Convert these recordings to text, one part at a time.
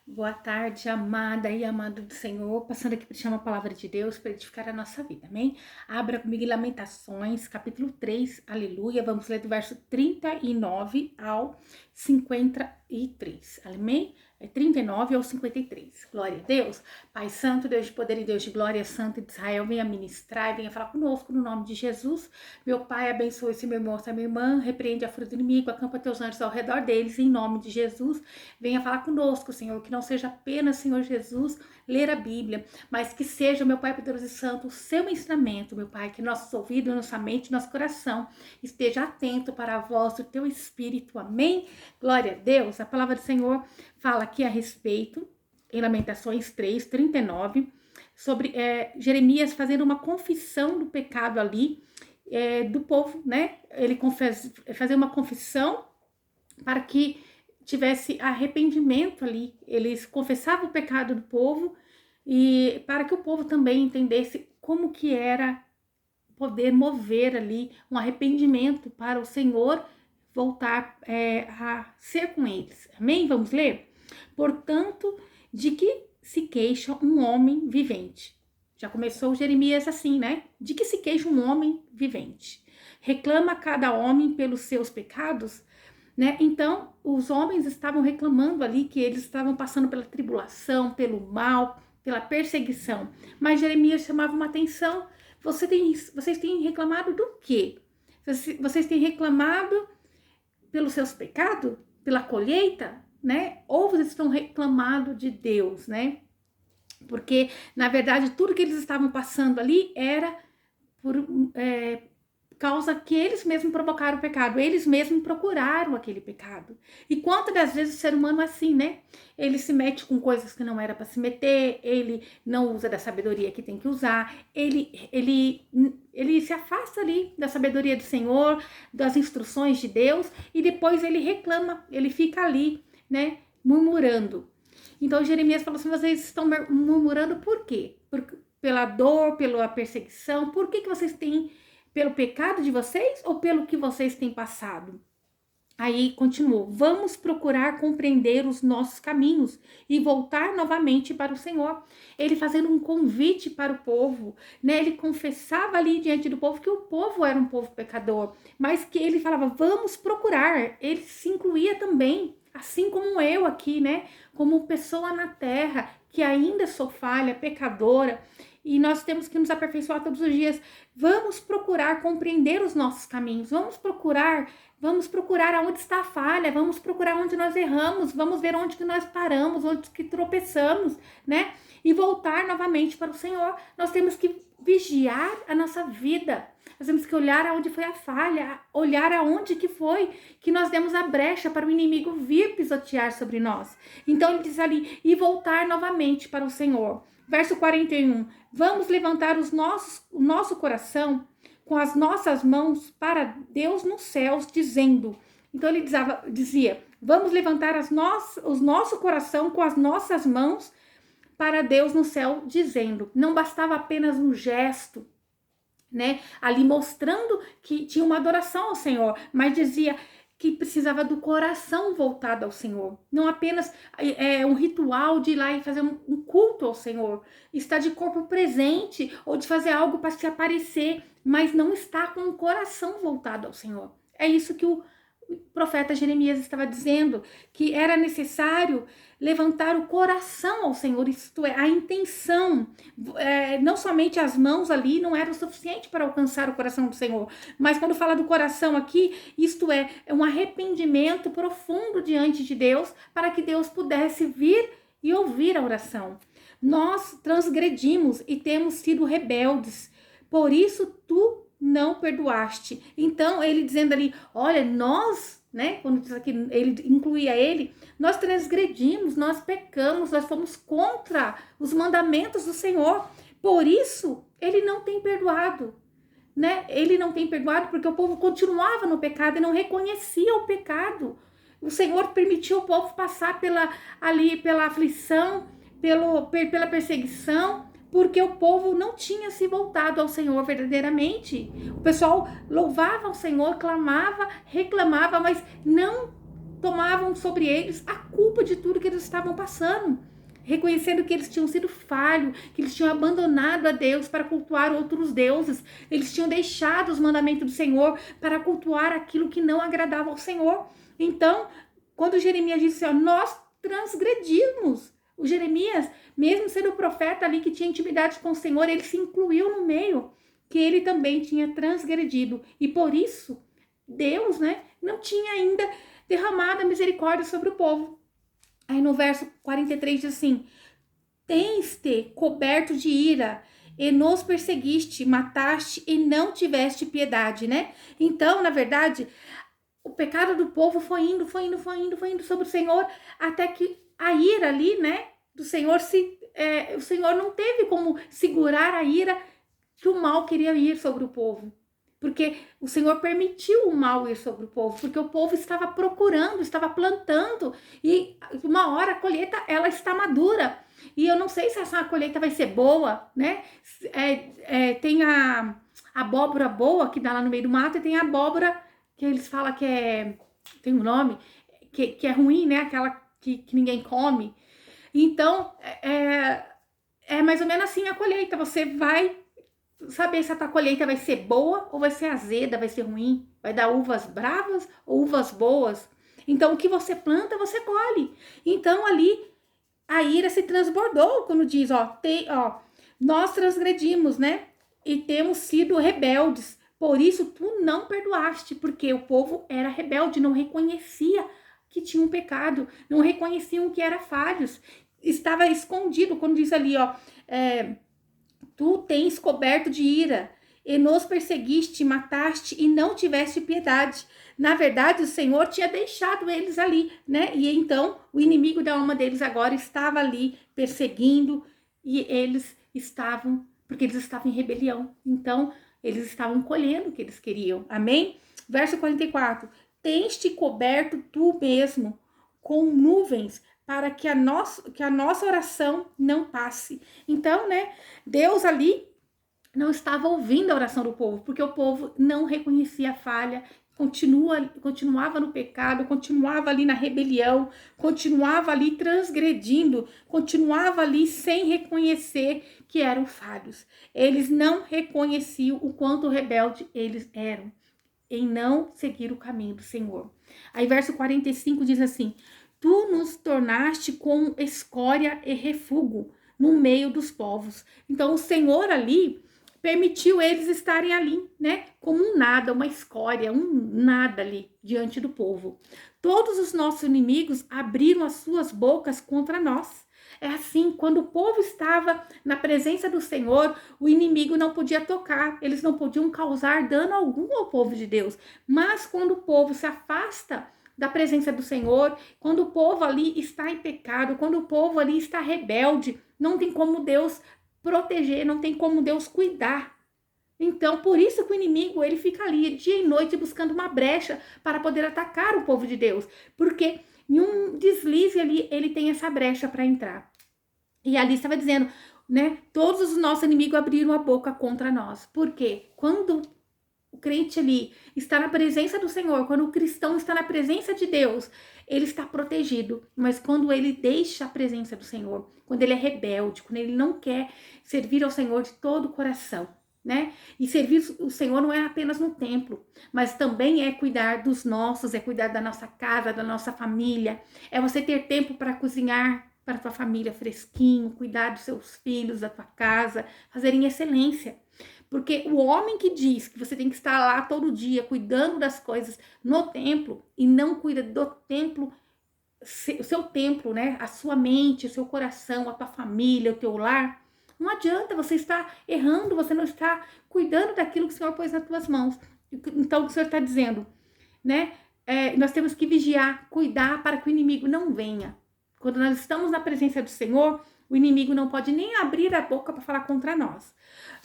Boa tarde, amada e amado do Senhor. Passando aqui para te chamar a palavra de Deus para edificar a nossa vida, amém? Abra comigo em Lamentações, capítulo 3, aleluia. Vamos ler do verso 39 ao 53, amém? 39 ao 53. Glória a Deus. Pai Santo, Deus de poder e Deus de glória, Santo de Israel, venha ministrar e venha falar conosco no nome de Jesus. Meu Pai, abençoe esse meu irmão, essa minha irmã, repreende a fúria do inimigo, acampa teus anjos ao redor deles, em nome de Jesus. Venha falar conosco, Senhor, que não seja apenas, Senhor Jesus, ler a Bíblia, mas que seja, meu Pai poderoso e santo, o seu ensinamento, meu Pai, que nossos ouvidos, nossa mente, nosso coração esteja atento para a voz do teu Espírito, amém? Glória a Deus. A palavra do Senhor fala aqui a respeito, em Lamentações 3, 39, sobre Jeremias fazendo uma confissão do pecado ali, do povo, né? Ele fazer uma confissão para que tivesse arrependimento ali. Eles confessavam o pecado do povo e para que o povo também entendesse como que era poder mover ali um arrependimento para o Senhor voltar a ser com eles. Amém? Vamos ler? Portanto, de que se queixa um homem vivente? Já começou Jeremias assim, né? De que se queixa um homem vivente? Reclama cada homem pelos seus pecados? Né? Então, os homens estavam reclamando ali que eles estavam passando pela tribulação, pelo mal, pela perseguição. Mas Jeremias chamava uma atenção. Vocês têm reclamado do quê? Vocês têm reclamado pelos seus pecados? Pela colheita? Né? Ou vocês estão reclamando de Deus, né? Porque, na verdade, tudo que eles estavam passando ali era por causa que eles mesmos provocaram o pecado, eles mesmos procuraram aquele pecado. E quantas das vezes o ser humano é assim, né? Ele se mete com coisas que não era para se meter, ele não usa da sabedoria que tem que usar, ele se afasta ali da sabedoria do Senhor, das instruções de Deus, e depois ele reclama, ele fica ali, né, murmurando. Então Jeremias falou assim: vocês estão murmurando por quê? Pela dor, pela perseguição, por que vocês têm, pelo pecado de vocês ou pelo que vocês têm passado? Aí continuou: vamos procurar compreender os nossos caminhos e voltar novamente para o Senhor. Ele fazendo um convite para o povo, né? Ele confessava ali diante do povo que o povo era um povo pecador, mas que ele falava: vamos procurar. Ele se incluía também, assim como eu aqui, né? Como pessoa na terra que ainda sou falha, pecadora. E nós temos que nos aperfeiçoar todos os dias. Vamos procurar compreender os nossos caminhos. Vamos procurar aonde está a falha. Vamos procurar onde nós erramos. Vamos ver onde que nós paramos, onde que tropeçamos, né? E voltar novamente para o Senhor. Nós temos que vigiar a nossa vida. Nós temos que olhar aonde foi a falha, olhar aonde que foi que nós demos a brecha para o inimigo vir pisotear sobre nós. Então ele diz ali: e voltar novamente para o Senhor. Verso 41, vamos levantar o nosso coração com as nossas mãos para Deus nos céus, dizendo. Então ele dizia, vamos levantar o nosso coração com as nossas mãos para Deus no céu, dizendo. Não bastava apenas um gesto, né? Ali mostrando que tinha uma adoração ao Senhor, mas dizia que precisava do coração voltado ao Senhor. Não apenas um ritual de ir lá e fazer um culto ao Senhor. Estar de corpo presente ou de fazer algo para se aparecer, mas não estar com o coração voltado ao Senhor. É isso que o profeta Jeremias estava dizendo, que era necessário levantar o coração ao Senhor, isto é, a intenção, não somente as mãos ali não era o suficiente para alcançar o coração do Senhor, mas quando fala do coração aqui, isto é um arrependimento profundo diante de Deus, para que Deus pudesse vir e ouvir a oração. Nós transgredimos e temos sido rebeldes, por isso tu não perdoaste. Então ele dizendo ali, olha, nós, né, quando diz aqui, ele incluía ele, nós transgredimos, nós pecamos, nós fomos contra os mandamentos do Senhor, por isso ele não tem perdoado, né? Ele não tem perdoado porque o povo continuava no pecado e não reconhecia o pecado. O Senhor permitiu o povo passar pela aflição, pela perseguição, porque o povo não tinha se voltado ao Senhor verdadeiramente. O pessoal louvava o Senhor, clamava, reclamava, mas não tomavam sobre eles a culpa de tudo que eles estavam passando, reconhecendo que eles tinham sido falhos, que eles tinham abandonado a Deus para cultuar outros deuses, eles tinham deixado os mandamentos do Senhor para cultuar aquilo que não agradava ao Senhor. Então, quando Jeremias disse, ó, nós transgredimos, o Jeremias, mesmo sendo o profeta ali que tinha intimidade com o Senhor, ele se incluiu no meio, que ele também tinha transgredido, e por isso, Deus, né, não tinha ainda derramado a misericórdia sobre o povo. Aí no verso 43 diz assim, tens-te coberto de ira, e nos perseguiste, mataste e não tiveste piedade, né? Então, na verdade, o pecado do povo foi indo sobre o Senhor, até que a ira ali, né, do Senhor, o Senhor não teve como segurar a ira que o mal queria ir sobre o povo. Porque o Senhor permitiu o mal ir sobre o povo, porque o povo estava procurando, estava plantando, e uma hora a colheita, ela está madura. E eu não sei se essa colheita vai ser boa, né? Tem a abóbora boa, que dá lá no meio do mato, e tem a abóbora que eles falam que tem um nome, que é ruim, né? Aquela que ninguém come. Então, é mais ou menos assim a colheita. Você vai saber se a tua colheita vai ser boa ou vai ser azeda, vai ser ruim, vai dar uvas bravas ou uvas boas. Então, o que você planta, você colhe. Então, ali, a ira se transbordou, quando diz, ó, nós transgredimos, né? E temos sido rebeldes. Por isso, tu não perdoaste, porque o povo era rebelde, não reconhecia que tinha um pecado, não reconheciam que eram falhos. Estava escondido, quando diz ali, ó, tu tens coberto de ira, e nos perseguiste, mataste e não tiveste piedade. Na verdade, o Senhor tinha deixado eles ali, né? E então, o inimigo da alma deles agora estava ali perseguindo, e eles estavam, porque eles estavam em rebelião. Então, eles estavam colhendo o que eles queriam. Amém? Verso 44. Tens-te coberto tu mesmo com nuvens, para que a nossa oração não passe. Então, né, Deus ali não estava ouvindo a oração do povo, porque o povo não reconhecia a falha, continuava no pecado, continuava ali na rebelião, continuava ali transgredindo, continuava ali sem reconhecer que eram falhos. Eles não reconheciam o quanto rebelde eles eram, em não seguir o caminho do Senhor. Aí verso 45 diz assim, tu nos tornaste como escória e refúgio no meio dos povos. Então o Senhor ali permitiu eles estarem ali, né? Como um nada, uma escória, um nada ali diante do povo. Todos os nossos inimigos abriram as suas bocas contra nós. É assim, quando o povo estava na presença do Senhor, o inimigo não podia tocar, eles não podiam causar dano algum ao povo de Deus. Mas quando o povo se afasta da presença do Senhor, quando o povo ali está em pecado, quando o povo ali está rebelde, não tem como Deus proteger, não tem como Deus cuidar. Então, por isso que o inimigo, ele fica ali dia e noite buscando uma brecha para poder atacar o povo de Deus, porque em um deslize ali, ele tem essa brecha para entrar. E ali estava dizendo, né, todos os nossos inimigos abriram a boca contra nós. Por quê? Quando o crente ali está na presença do Senhor, quando o cristão está na presença de Deus, ele está protegido. Mas quando ele deixa a presença do Senhor, quando ele é rebelde, quando ele não quer servir ao Senhor de todo o coração, né? E servir o Senhor não é apenas no templo, mas também é cuidar dos nossos, é cuidar da nossa casa, da nossa família, é você ter tempo para cozinhar para a tua família fresquinho, cuidar dos seus filhos, da tua casa, fazer em excelência. Porque o homem que diz que você tem que estar lá todo dia cuidando das coisas no templo e não cuida do templo, o seu templo, né? A sua mente, o seu coração, a tua família, o teu lar, não adianta, você está errando, você não está cuidando daquilo que o Senhor pôs nas tuas mãos. Então, o que o Senhor está dizendo, né? Nós temos que vigiar, cuidar para que o inimigo não venha. Quando nós estamos na presença do Senhor, o inimigo não pode nem abrir a boca para falar contra nós.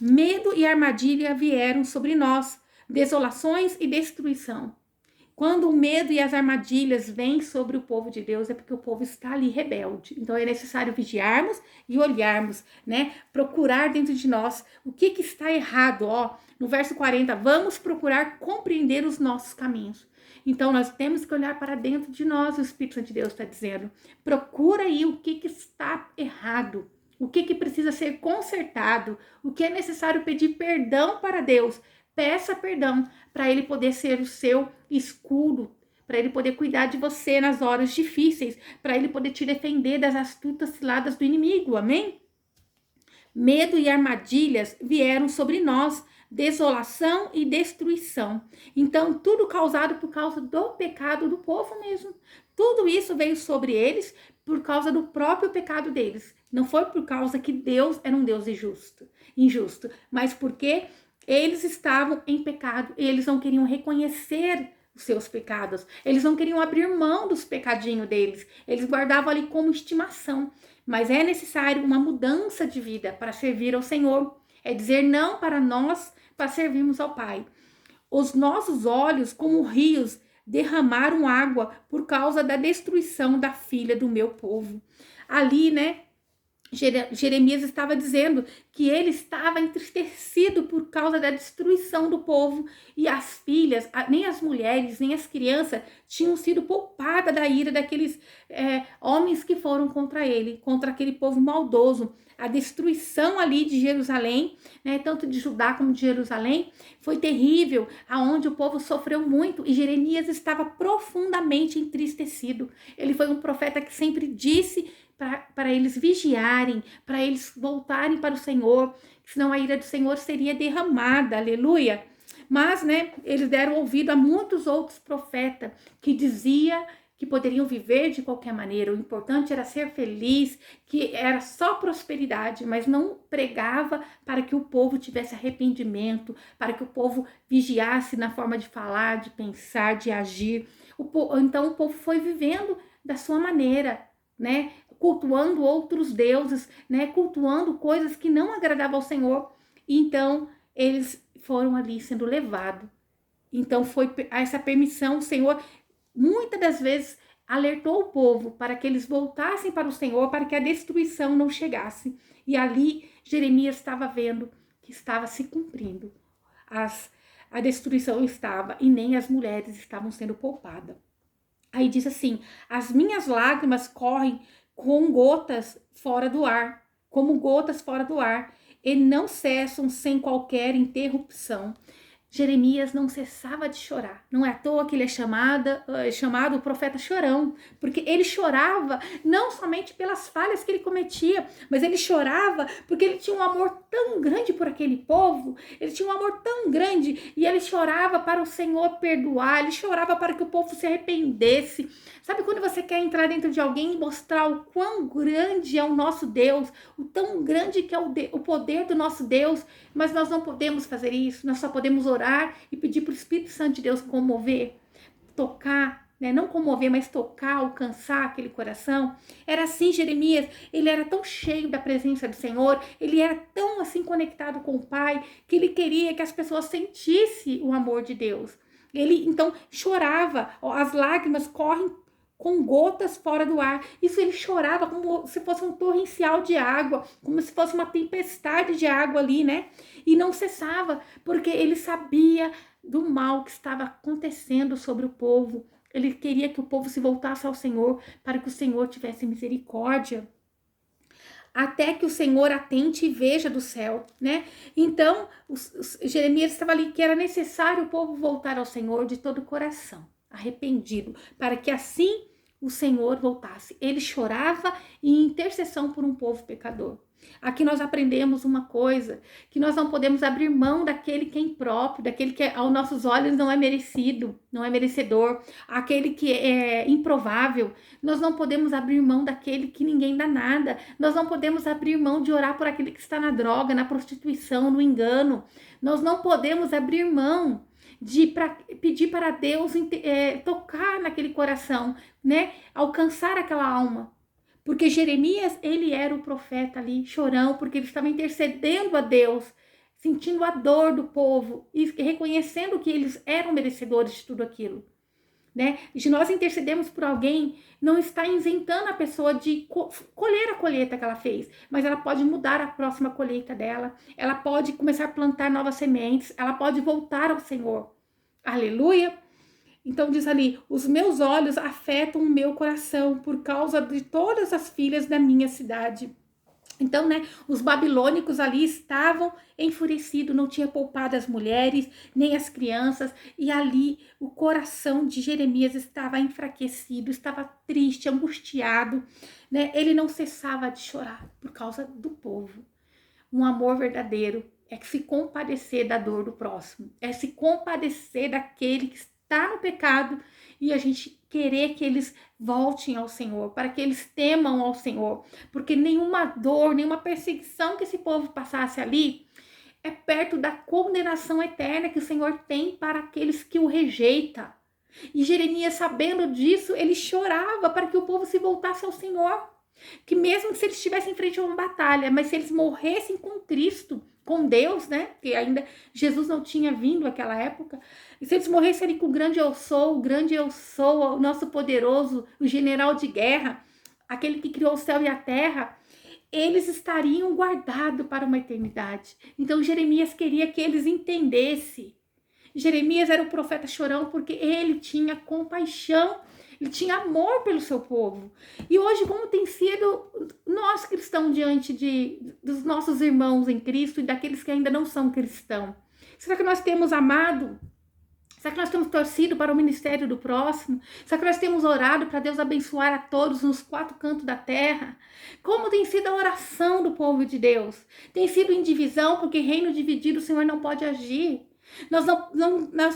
Medo e armadilha vieram sobre nós, desolações e destruição. Quando o medo e as armadilhas vêm sobre o povo de Deus, é porque o povo está ali rebelde. Então é necessário vigiarmos e olharmos, né? Procurar dentro de nós o que está errado, ó. No verso 40, vamos procurar compreender os nossos caminhos. Então, nós temos que olhar para dentro de nós, o Espírito Santo de Deus está dizendo. Procura aí o que está errado, o que precisa ser consertado, o que é necessário pedir perdão para Deus. Peça perdão para Ele poder ser o seu escudo, para Ele poder cuidar de você nas horas difíceis, para Ele poder te defender das astutas ciladas do inimigo, amém? Medo e armadilhas vieram sobre nós, desolação e destruição. Então, tudo causado por causa do pecado do povo mesmo. Tudo isso veio sobre eles por causa do próprio pecado deles. Não foi por causa que Deus era um Deus injusto, mas porque eles estavam em pecado e eles não queriam reconhecer os seus pecados. Eles não queriam abrir mão dos pecadinhos deles. Eles guardavam ali como estimação. Mas é necessário uma mudança de vida para servir ao Senhor. É dizer não para nós, para servirmos ao Pai. Os nossos olhos, como rios, derramaram água por causa da destruição da filha do meu povo. Ali, né, Jeremias estava dizendo que ele estava entristecido por causa da destruição do povo, e as filhas, nem as mulheres, nem as crianças tinham sido poupadas da ira daqueles homens que foram contra ele, contra aquele povo maldoso. A destruição ali de Jerusalém, né, tanto de Judá como de Jerusalém, foi terrível, aonde o povo sofreu muito, e Jeremias estava profundamente entristecido. Ele foi um profeta que sempre disse para eles vigiarem, para eles voltarem para o Senhor, senão a ira do Senhor seria derramada, aleluia. Mas, né, eles deram ouvido a muitos outros profetas que diziam que poderiam viver de qualquer maneira, o importante era ser feliz, que era só prosperidade, mas não pregava para que o povo tivesse arrependimento, para que o povo vigiasse na forma de falar, de pensar, de agir. Então o povo foi vivendo da sua maneira, né, cultuando outros deuses, né, cultuando coisas que não agradavam ao Senhor. Então eles foram ali sendo levados. Então foi essa permissão, o Senhor muitas das vezes alertou o povo para que eles voltassem para o Senhor, para que a destruição não chegasse. E ali Jeremias estava vendo que estava se cumprindo. A destruição estava, e nem as mulheres estavam sendo poupadas. Aí diz assim: as minhas lágrimas correm com gotas fora do ar, como gotas fora do ar, e não cessam sem qualquer interrupção. Jeremias não cessava de chorar. Não é à toa que ele é chamado o profeta chorão, porque ele chorava não somente pelas falhas que ele cometia, mas ele chorava porque ele tinha um amor tão grande por aquele povo, ele tinha um amor tão grande, e ele chorava para o Senhor perdoar, ele chorava para que o povo se arrependesse. Sabe quando você quer entrar dentro de alguém e mostrar o quão grande é o nosso Deus, o tão grande que é o poder do nosso Deus, mas nós não podemos fazer isso, nós só podemos orar e pedir para o Espírito Santo de Deus comover, tocar, né? Não comover, mas tocar, alcançar aquele coração. Era assim Jeremias, ele era tão cheio da presença do Senhor, ele era tão assim conectado com o Pai, que ele queria que as pessoas sentissem o amor de Deus. Ele então chorava, as lágrimas correm com gotas fora do ar. Isso, ele chorava como se fosse um torrencial de água, como se fosse uma tempestade de água ali, né? E não cessava, porque ele sabia do mal que estava acontecendo sobre o povo. Ele queria que o povo se voltasse ao Senhor, para que o Senhor tivesse misericórdia, até que o Senhor atente e veja do céu, né? Então, Jeremias estava ali que era necessário o povo voltar ao Senhor de todo o coração, arrependido, para que assim o Senhor voltasse. Ele chorava em intercessão por um povo pecador. Aqui nós aprendemos uma coisa, que nós não podemos abrir mão daquele que é impróprio, daquele que aos nossos olhos não é merecido, não é merecedor, aquele que é improvável. Nós não podemos abrir mão daquele que ninguém dá nada. Nós não podemos abrir mão de orar por aquele que está na droga, na prostituição, no engano. Nós não podemos abrir mão de pedir para Deus tocar naquele coração, né? Alcançar aquela alma. Porque Jeremias, ele era o profeta ali, chorão, porque ele estava intercedendo a Deus, sentindo a dor do povo e reconhecendo que eles eram merecedores de tudo aquilo, né? E se nós intercedemos por alguém, não está isentando a pessoa de colher a colheita que ela fez, mas ela pode mudar a próxima colheita dela, ela pode começar a plantar novas sementes, ela pode voltar ao Senhor. Aleluia! Então diz ali, os meus olhos afetam o meu coração por causa de todas as filhas da minha cidade. Então, né, os babilônicos ali estavam enfurecidos, não tinha poupado as mulheres, nem as crianças, e ali o coração de Jeremias estava enfraquecido, estava triste, angustiado, né? Ele não cessava de chorar por causa do povo. Um amor verdadeiro é se compadecer da dor do próximo, é se compadecer daquele que está no pecado e a gente querer que eles voltem ao Senhor, para que eles temam ao Senhor, porque nenhuma dor, nenhuma perseguição que esse povo passasse ali é perto da condenação eterna que o Senhor tem para aqueles que o rejeitam. E Jeremias, sabendo disso, ele chorava para que o povo se voltasse ao Senhor. Que mesmo se eles estivessem em frente a uma batalha, mas se eles morressem com Cristo, com Deus, né? Que ainda Jesus não tinha vindo naquela época. E se eles morressem ali com o grande eu sou, o nosso poderoso, o general de guerra, aquele que criou o céu e a terra, eles estariam guardados para uma eternidade. Então Jeremias queria que eles entendessem. Jeremias era o profeta chorão porque ele tinha compaixão, ele tinha amor pelo seu povo. E hoje, como tem sido nós cristãos diante dos nossos irmãos em Cristo e daqueles que ainda não são cristãos? Será que nós temos amado? Será que nós temos torcido para o ministério do próximo? Será que nós temos orado para Deus abençoar a todos nos quatro cantos da terra? Como tem sido a oração do povo de Deus? Tem sido em divisão, porque reino dividido o Senhor não pode agir. Nós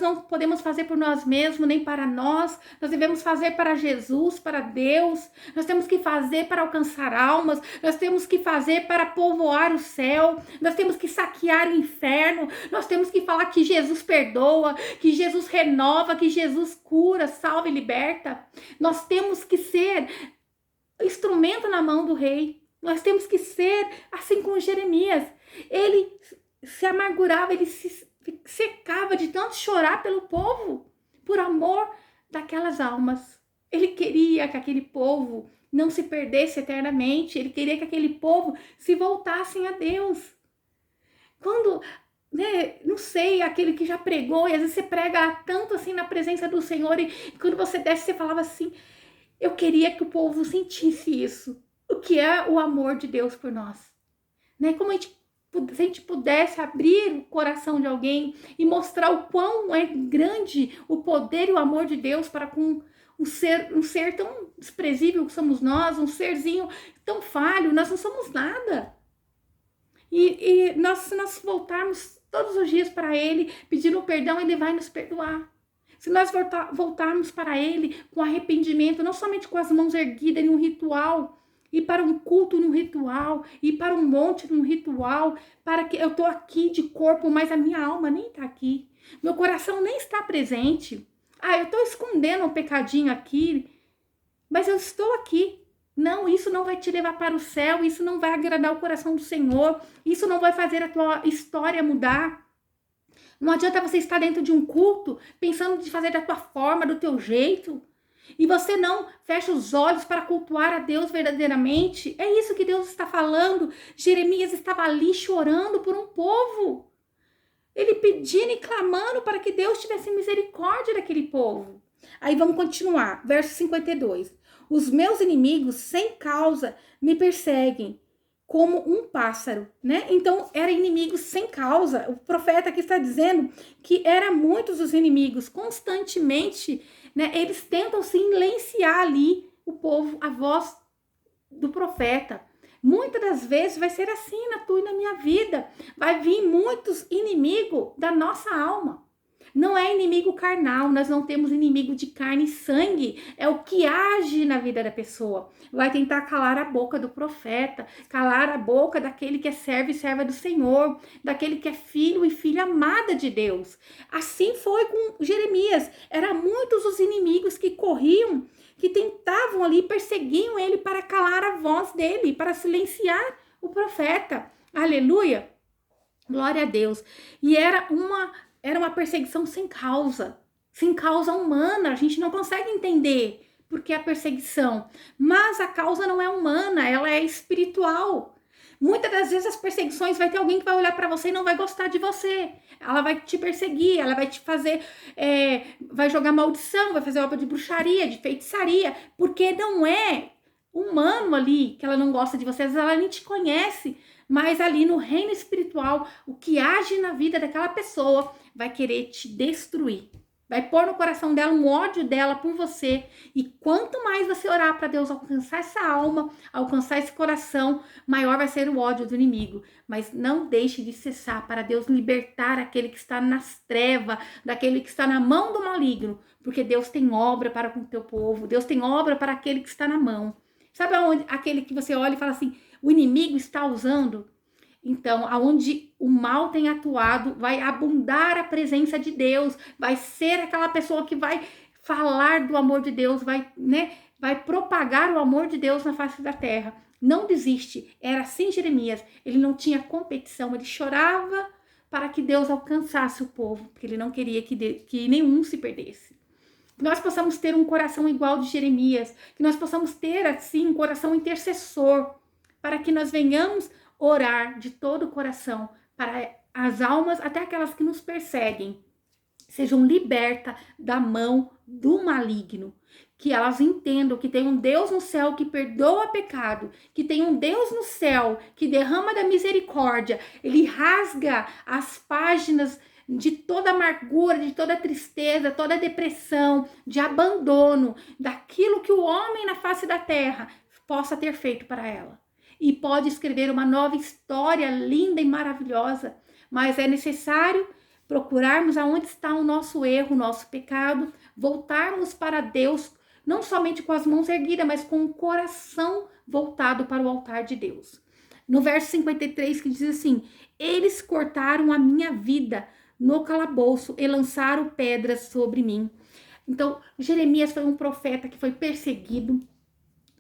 não podemos fazer por nós mesmos, nem para nós devemos fazer para Jesus, para Deus, nós temos que fazer para alcançar almas, nós temos que fazer para povoar o céu, nós temos que saquear o inferno, nós temos que falar que Jesus perdoa, que Jesus renova, que Jesus cura, salva e liberta. Nós temos que ser instrumento na mão do rei, nós temos que ser assim como Jeremias. Ele se amargurava, ele se secava de tanto chorar pelo povo, por amor daquelas almas. Ele queria que aquele povo não se perdesse eternamente, ele queria que aquele povo se voltassem a Deus. Quando, né, não sei, aquele que já pregou, e às vezes você prega tanto assim na presença do Senhor, e quando você desce, você falava assim, eu queria que o povo sentisse isso, o que é o amor de Deus por nós. Né? Como se a gente pudesse abrir o coração de alguém e mostrar o quão é grande o poder e o amor de Deus para com um ser tão desprezível que somos nós, um serzinho tão falho, nós não somos nada. E se nós voltarmos todos os dias para Ele, pedindo perdão, Ele vai nos perdoar. Se nós voltarmos para Ele com arrependimento, não somente com as mãos erguidas em um ritual, ir para um culto num ritual, ir para um monte num ritual, para que eu tô aqui de corpo, mas a minha alma nem tá aqui. Meu coração nem está presente. Eu tô escondendo um pecadinho aqui, mas eu estou aqui. Não, isso não vai te levar para o céu, isso não vai agradar o coração do Senhor, isso não vai fazer a tua história mudar. Não adianta você estar dentro de um culto pensando de fazer da tua forma, do teu jeito. E você não fecha os olhos para cultuar a Deus verdadeiramente. É isso que Deus está falando. Jeremias estava ali chorando por um povo. Ele pedindo e clamando para que Deus tivesse misericórdia daquele povo. Aí vamos continuar. Verso 52. Os meus inimigos, sem causa, me perseguem como um pássaro, né? Então, era inimigos sem causa. O profeta aqui está dizendo que eram muitos os inimigos, constantemente, né? Eles tentam silenciar ali o povo, a voz do profeta. Muitas das vezes vai ser assim na tua e na minha vida. Vai vir muitos inimigos da nossa alma. Não é inimigo carnal, nós não temos inimigo de carne e sangue, é o que age na vida da pessoa. Vai tentar calar a boca do profeta, calar a boca daquele que é servo e serva do Senhor, daquele que é filho e filha amada de Deus. Assim foi com Jeremias, eram muitos os inimigos que corriam, que tentavam ali, perseguiam ele para calar a voz dele, para silenciar o profeta. Aleluia! Glória a Deus. E era uma perseguição sem causa humana. A gente não consegue entender por que a perseguição, mas a causa não é humana, ela é espiritual. Muitas das vezes as perseguições vai ter alguém que vai olhar para você e não vai gostar de você. Ela vai te perseguir, ela vai te fazer, vai jogar maldição, vai fazer obra de bruxaria, de feitiçaria, porque não é humano ali que ela não gosta de você, às vezes ela nem te conhece, mas ali no reino espiritual, o que age na vida daquela pessoa vai querer te destruir. Vai pôr no coração dela um ódio dela por você. E quanto mais você orar para Deus alcançar essa alma, alcançar esse coração, maior vai ser o ódio do inimigo. Mas não deixe de cessar para Deus libertar aquele que está nas trevas, daquele que está na mão do maligno. Porque Deus tem obra para com o teu povo. Deus tem obra para aquele que está na mão. Sabe aonde? Aquele que você olha e fala assim, o inimigo está usando? Então, aonde o mal tem atuado, vai abundar a presença de Deus, vai ser aquela pessoa que vai falar do amor de Deus, vai propagar o amor de Deus na face da terra. Não desiste. Era assim Jeremias. Ele não tinha competição, ele chorava para que Deus alcançasse o povo, porque ele não queria que nenhum se perdesse. Que nós possamos ter um coração igual de Jeremias, que nós possamos ter, assim, um coração intercessor, para que nós venhamos orar de todo o coração para as almas, até aquelas que nos perseguem, sejam libertas da mão do maligno. Que elas entendam que tem um Deus no céu que perdoa pecado, que tem um Deus no céu que derrama da misericórdia, ele rasga as páginas de toda amargura, de toda tristeza, toda depressão, de abandono, daquilo que o homem na face da terra possa ter feito para ela. E pode escrever uma nova história linda e maravilhosa, mas é necessário procurarmos aonde está o nosso erro, o nosso pecado, voltarmos para Deus, não somente com as mãos erguidas, mas com o coração voltado para o altar de Deus. No verso 53 que diz assim, eles cortaram a minha vida no calabouço e lançaram pedras sobre mim. Então, Jeremias foi um profeta que foi perseguido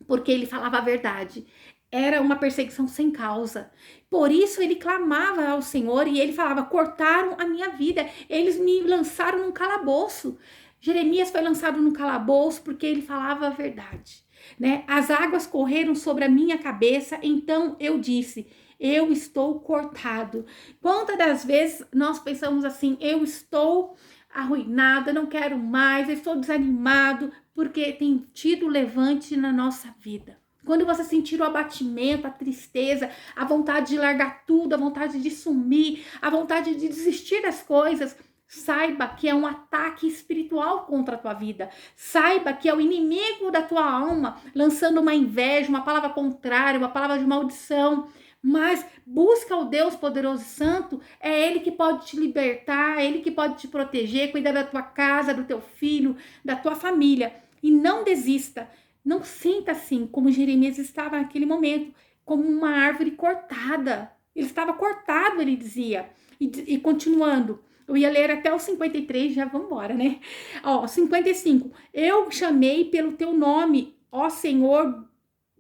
porque ele falava a verdade. Era uma perseguição sem causa. Por isso ele clamava ao Senhor e ele falava, cortaram a minha vida, eles me lançaram num calabouço. Jeremias foi lançado num calabouço porque ele falava a verdade, né? As águas correram sobre a minha cabeça, então eu disse, eu estou cortado. Quantas das vezes nós pensamos assim, eu estou arruinada, não quero mais, eu estou desanimado, porque tem tido levante na nossa vida. Quando você sentir o abatimento, a tristeza, a vontade de largar tudo, a vontade de sumir, a vontade de desistir das coisas, saiba que é um ataque espiritual contra a tua vida. Saiba que é o inimigo da tua alma lançando uma inveja, uma palavra contrária, uma palavra de maldição. Mas busca o Deus poderoso e santo, é Ele que pode te libertar, é Ele que pode te proteger, cuidar da tua casa, do teu filho, da tua família. E não desista. Não sinta assim, como Jeremias estava naquele momento, como uma árvore cortada. Ele estava cortado, ele dizia. E continuando, eu ia ler até o 53, já vamos embora, né? Ó, 55. Eu chamei pelo teu nome, ó Senhor,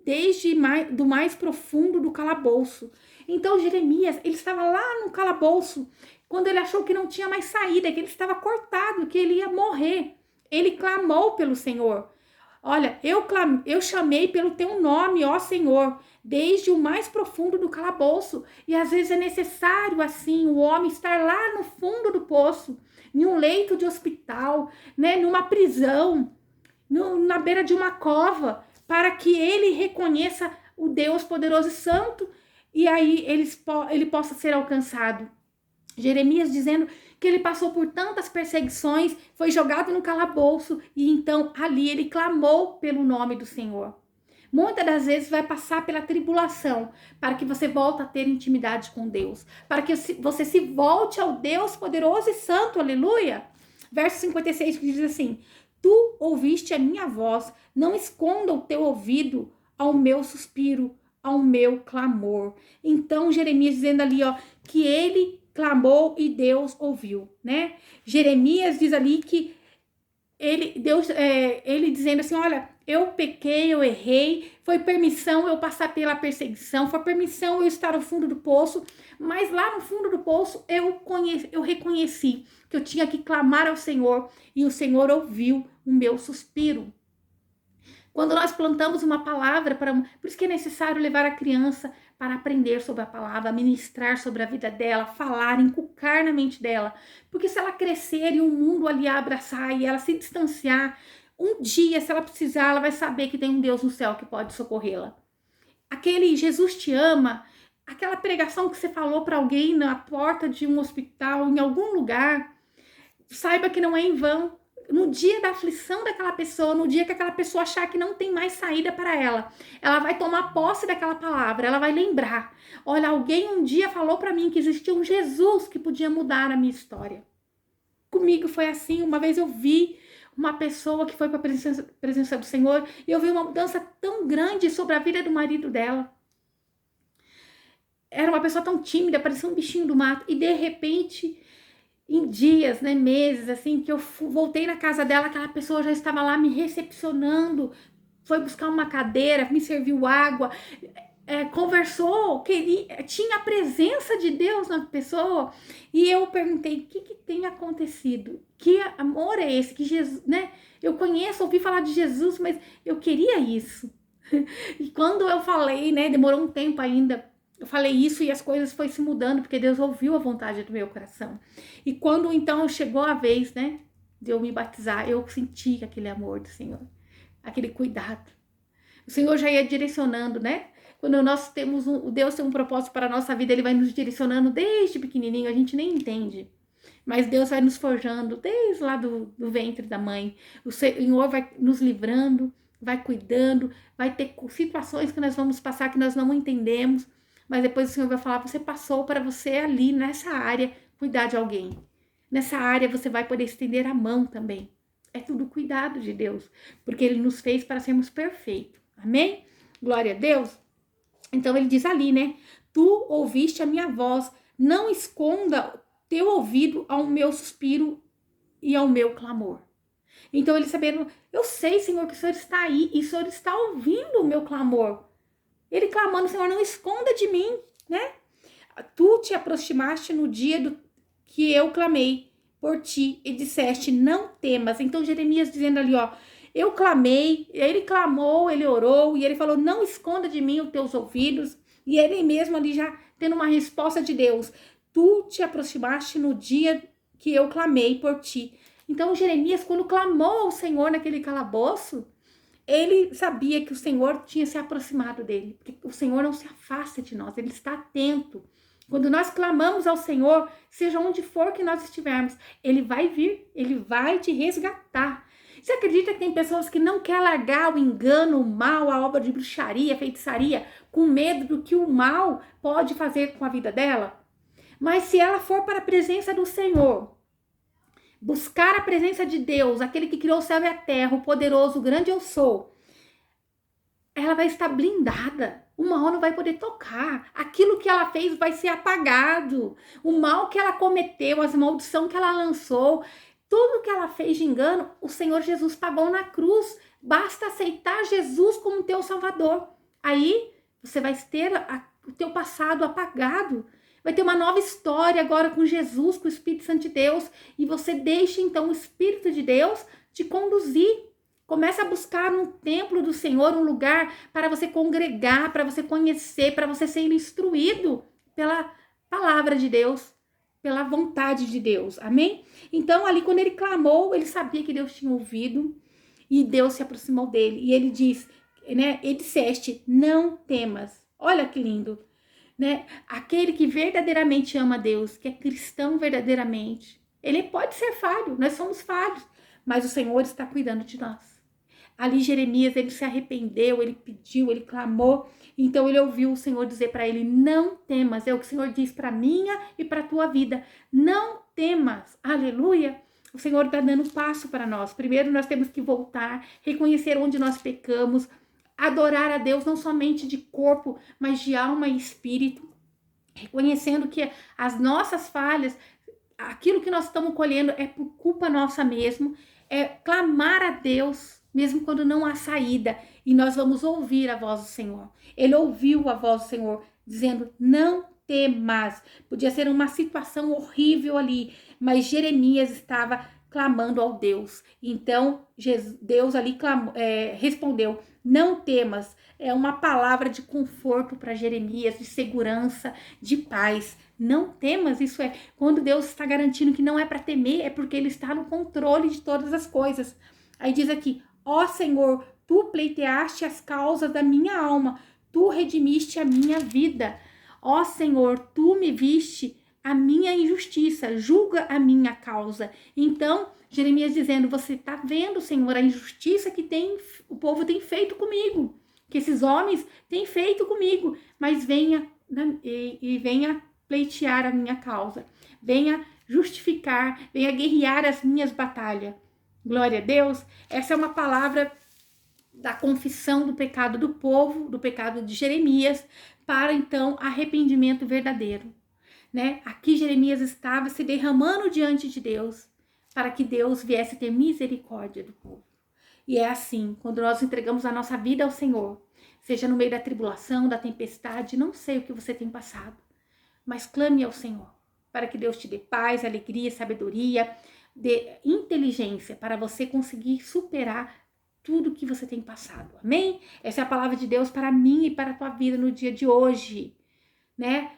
desde do mais profundo do calabouço. Então Jeremias, ele estava lá no calabouço, quando ele achou que não tinha mais saída, que ele estava cortado, que ele ia morrer. Ele clamou pelo Senhor. Olha, eu chamei pelo teu nome, ó Senhor, desde o mais profundo do calabouço. E às vezes é necessário, assim, o homem estar lá no fundo do poço, em um leito de hospital, né, numa prisão, na beira de uma cova, para que ele reconheça o Deus poderoso e santo e aí ele possa ser alcançado. Jeremias dizendo que ele passou por tantas perseguições, foi jogado no calabouço e então ali ele clamou pelo nome do Senhor. Muitas das vezes vai passar pela tribulação para que você volte a ter intimidade com Deus, para que você se volte ao Deus poderoso e santo, aleluia. Verso 56 que diz assim, tu ouviste a minha voz, não esconda o teu ouvido ao meu suspiro, ao meu clamor. Então Jeremias dizendo ali, ó, que ele clamou e Deus ouviu, né? Jeremias diz ali que ele dizendo assim, olha, eu pequei, eu errei, foi permissão eu passar pela perseguição, foi permissão eu estar no fundo do poço, mas lá no fundo do poço eu reconheci que eu tinha que clamar ao Senhor e o Senhor ouviu o meu suspiro. Quando nós plantamos uma palavra, por isso que é necessário levar a criança para aprender sobre a palavra, ministrar sobre a vida dela, falar, inculcar na mente dela. Porque se ela crescer e o mundo ali a abraçar e ela se distanciar, um dia, se ela precisar, ela vai saber que tem um Deus no céu que pode socorrê-la. Aquele Jesus te ama, aquela pregação que você falou para alguém na porta de um hospital, em algum lugar, saiba que não é em vão. No dia da aflição daquela pessoa, no dia que aquela pessoa achar que não tem mais saída para ela vai tomar posse daquela palavra, ela vai lembrar. Olha, alguém um dia falou para mim que existia um Jesus que podia mudar a minha história. Comigo foi assim, uma vez eu vi uma pessoa que foi para a presença do Senhor e eu vi uma mudança tão grande sobre a vida do marido dela. Era uma pessoa tão tímida, parecia um bichinho do mato, e de repente, em dias, né, meses, assim, que eu voltei na casa dela, aquela pessoa já estava lá me recepcionando, foi buscar uma cadeira, me serviu água, conversou, tinha a presença de Deus na pessoa, e eu perguntei, o que tem acontecido? Que amor é esse? Que Jesus, né? Eu conheço, ouvi falar de Jesus, mas eu queria isso. E quando eu falei, né, demorou um tempo ainda, eu falei isso e as coisas foram se mudando, porque Deus ouviu a vontade do meu coração. E quando então chegou a vez, né, de eu me batizar, eu senti aquele amor do Senhor, aquele cuidado. O Senhor já ia direcionando, né? Quando nós temos Deus tem um propósito para a nossa vida, Ele vai nos direcionando desde pequenininho, a gente nem entende. Mas Deus vai nos forjando desde lá do ventre da mãe. O Senhor vai nos livrando, vai cuidando, vai ter situações que nós vamos passar que nós não entendemos, mas depois o Senhor vai falar, você passou para você ali nessa área cuidar de alguém. Nessa área você vai poder estender a mão também. É tudo cuidado de Deus, porque Ele nos fez para sermos perfeitos. Amém? Glória a Deus. Então ele diz ali, né? Tu ouviste a minha voz, não esconda teu ouvido ao meu suspiro e ao meu clamor. Então ele sabendo, eu sei, Senhor, que o Senhor está aí e o Senhor está ouvindo o meu clamor. Ele clamando, Senhor, não esconda de mim, né? Tu te aproximaste no dia que eu clamei por ti e disseste, não temas. Então Jeremias dizendo ali, ó, eu clamei, ele clamou, ele orou e ele falou, não esconda de mim os teus ouvidos. E ele mesmo ali já tendo uma resposta de Deus, tu te aproximaste no dia que eu clamei por ti. Então Jeremias, quando clamou ao Senhor naquele calabouço, ele sabia que o Senhor tinha se aproximado dele, porque o Senhor não se afasta de nós, ele está atento. Quando nós clamamos ao Senhor, seja onde for que nós estivermos, ele vai vir, ele vai te resgatar. Você acredita que tem pessoas que não querem largar o engano, o mal, a obra de bruxaria, feitiçaria, com medo do que o mal pode fazer com a vida dela? Mas se ela for para a presença do Senhor, buscar a presença de Deus, aquele que criou o céu e a terra, o poderoso, o grande eu sou, ela vai estar blindada. O mal não vai poder tocar. Aquilo que ela fez vai ser apagado. O mal que ela cometeu, as maldições que ela lançou, tudo que ela fez de engano, o Senhor Jesus pagou na cruz. Basta aceitar Jesus como teu Salvador. Aí você vai ter o teu passado apagado. Vai ter uma nova história agora com Jesus, com o Espírito Santo de Deus. E você deixa então o Espírito de Deus te conduzir. Começa a buscar um templo do Senhor, um lugar para você congregar, para você conhecer, para você ser instruído pela palavra de Deus, pela vontade de Deus. Amém? Então ali quando ele clamou, ele sabia que Deus tinha ouvido e Deus se aproximou dele. E ele diz, né? E disseste, não temas. Olha que lindo. Né? Aquele que verdadeiramente ama Deus, que é cristão verdadeiramente, ele pode ser falho, nós somos falhos, mas o Senhor está cuidando de nós. Ali Jeremias, ele se arrependeu, ele pediu, ele clamou, então ele ouviu o Senhor dizer para ele, não temas, é o que o Senhor diz para minha e para a tua vida, não temas, aleluia. O Senhor está dando passo para nós. Primeiro nós temos que voltar, reconhecer onde nós pecamos, adorar a Deus não somente de corpo, mas de alma e espírito, reconhecendo que as nossas falhas, aquilo que nós estamos colhendo é por culpa nossa mesmo, é clamar a Deus, mesmo quando não há saída, e nós vamos ouvir a voz do Senhor. Ele ouviu a voz do Senhor, dizendo, não temas. Podia ser uma situação horrível ali, mas Jeremias estava clamando ao Deus. Então, Deus ali respondeu, não temas. É uma palavra de conforto para Jeremias, de segurança, de paz. Não temas, isso é, quando Deus está garantindo que não é para temer, é porque Ele está no controle de todas as coisas. Aí diz aqui, ó Senhor, Tu pleiteaste as causas da minha alma, Tu redimiste a minha vida. Ó Senhor, Tu me viste a minha injustiça, julga a minha causa. Então, Jeremias dizendo, você está vendo, Senhor, a injustiça que o povo tem feito comigo, que esses homens têm feito comigo, mas venha pleitear a minha causa, venha justificar, venha guerrear as minhas batalhas. Glória a Deus. Essa é uma palavra da confissão do pecado do povo, do pecado de Jeremias, para então arrependimento verdadeiro. Né? Aqui Jeremias estava se derramando diante de Deus, para que Deus viesse ter misericórdia do povo. E é assim, quando nós entregamos a nossa vida ao Senhor, seja no meio da tribulação, da tempestade, não sei o que você tem passado, mas clame ao Senhor, para que Deus te dê paz, alegria, sabedoria, dê inteligência para você conseguir superar tudo que você tem passado. Amém? Essa é a palavra de Deus para mim e para a tua vida no dia de hoje, né?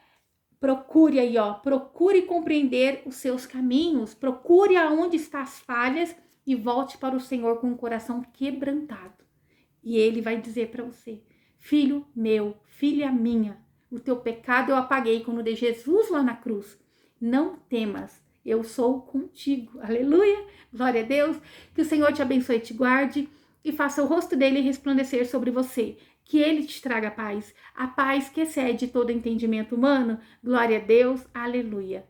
Procure aí, procure compreender os seus caminhos, procure aonde estão as falhas e volte para o Senhor com o coração quebrantado. E Ele vai dizer para você, filho meu, filha minha, o teu pecado eu apaguei quando dei Jesus lá na cruz. Não temas, eu sou contigo. Aleluia, glória a Deus. Que o Senhor te abençoe e te guarde e faça o rosto dele resplandecer sobre você. Que Ele te traga paz, a paz que excede todo entendimento humano. Glória a Deus, aleluia.